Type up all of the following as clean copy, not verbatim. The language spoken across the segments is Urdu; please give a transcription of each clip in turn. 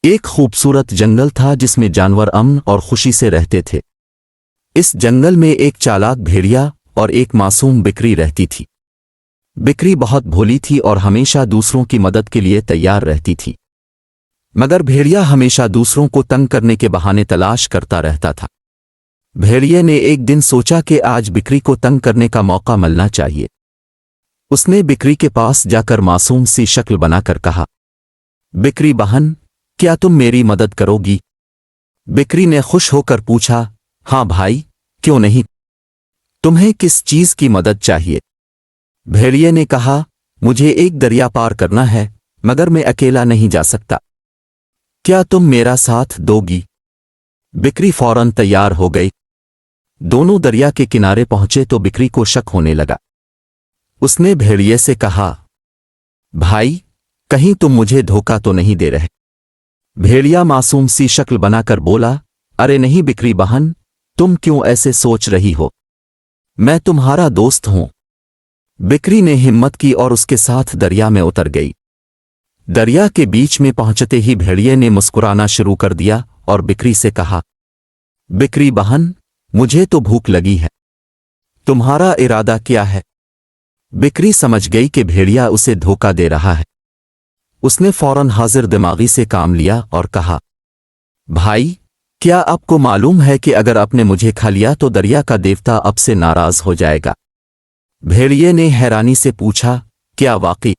ایک خوبصورت جنگل تھا جس میں جانور امن اور خوشی سے رہتے تھے۔ اس جنگل میں ایک چالاک بھیڑیا اور ایک معصوم بکری رہتی تھی۔ بکری بہت بھولی تھی اور ہمیشہ دوسروں کی مدد کے لیے تیار رہتی تھی، مگر بھیڑیا ہمیشہ دوسروں کو تنگ کرنے کے بہانے تلاش کرتا رہتا تھا۔ بھیڑیے نے ایک دن سوچا کہ آج بکری کو تنگ کرنے کا موقع ملنا چاہیے۔ اس نے بکری کے پاس جا کر معصوم سی شکل بنا کر کہا، بکری بہن، کیا تم میری مدد کرو گی؟ بکری نے خوش ہو کر پوچھا، ہاں بھائی، کیوں نہیں؟ تمہیں کس چیز کی مدد چاہیے؟ بھیڑیے نے کہا، مجھے ایک دریا پار کرنا ہے، مگر میں اکیلا نہیں جا سکتا، کیا تم میرا ساتھ دو گی؟ بکری فوراً تیار ہو گئی۔ دونوں دریا کے کنارے پہنچے تو بکری کو شک ہونے لگا۔ اس نے بھیڑیے سے کہا، بھائی، کہیں تم مجھے دھوکہ تو نہیں دے رہے؟ بھیڑیا معصوم سی شکل بنا کر بولا، ارے نہیں بکری بہن، تم کیوں ایسے سوچ رہی ہو؟ میں تمہارا دوست ہوں۔ بکری نے ہمت کی اور اس کے ساتھ دریا میں اتر گئی۔ دریا کے بیچ میں پہنچتے ہی بھیڑیے نے مسکرانا شروع کر دیا اور بکری سے کہا، بکری بہن، مجھے تو بھوک لگی ہے، تمہارا ارادہ کیا ہے؟ بکری سمجھ گئی کہ بھیڑیا اسے دھوکہ دے رہا ہے۔ اس نے فوراً حاضر دماغی سے کام لیا اور کہا، بھائی، کیا آپ کو معلوم ہے کہ اگر آپ نے مجھے کھا لیا تو دریا کا دیوتا اب سے ناراض ہو جائے گا؟ بھیڑیے نے حیرانی سے پوچھا، کیا واقعی؟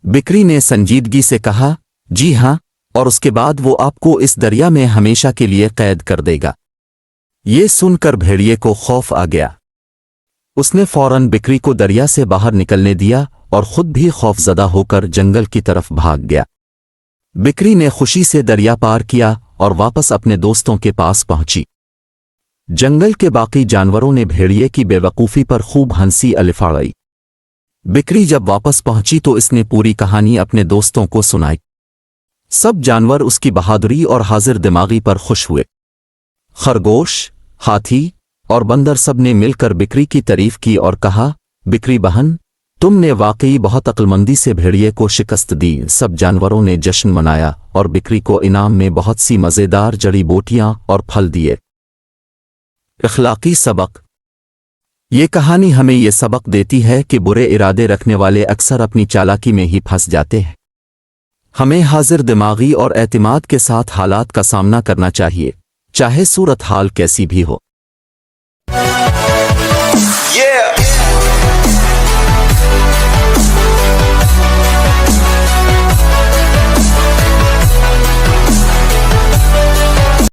بکری نے سنجیدگی سے کہا، جی ہاں، اور اس کے بعد وہ آپ کو اس دریا میں ہمیشہ کے لیے قید کر دے گا۔ یہ سن کر بھیڑیے کو خوف آ گیا۔ اس نے فوراً بکری کو دریا سے باہر نکلنے دیا اور خود بھی خوف زدہ ہو کر جنگل کی طرف بھاگ گیا۔ بکری نے خوشی سے دریا پار کیا اور واپس اپنے دوستوں کے پاس پہنچی۔ جنگل کے باقی جانوروں نے بھیڑیے کی بے وقوفی پر خوب ہنسی الفاڑی۔ بکری جب واپس پہنچی تو اس نے پوری کہانی اپنے دوستوں کو سنائی۔ سب جانور اس کی بہادری اور حاضر دماغی پر خوش ہوئے۔ خرگوش، ہاتھی اور بندر سب نے مل کر بکری کی تعریف کی اور کہا، بکری بہن، تم نے واقعی بہت عقلمندی سے بھیڑیے کو شکست دی۔ سب جانوروں نے جشن منایا اور بکری کو انعام میں بہت سی مزیدار جڑی بوٹیاں اور پھل دیے۔ اخلاقی سبق۔ یہ کہانی ہمیں یہ سبق دیتی ہے کہ برے ارادے رکھنے والے اکثر اپنی چالاکی میں ہی پھنس جاتے ہیں۔ ہمیں حاضر دماغی اور اعتماد کے ساتھ حالات کا سامنا کرنا چاہیے، چاہے صورتحال کیسی بھی ہو۔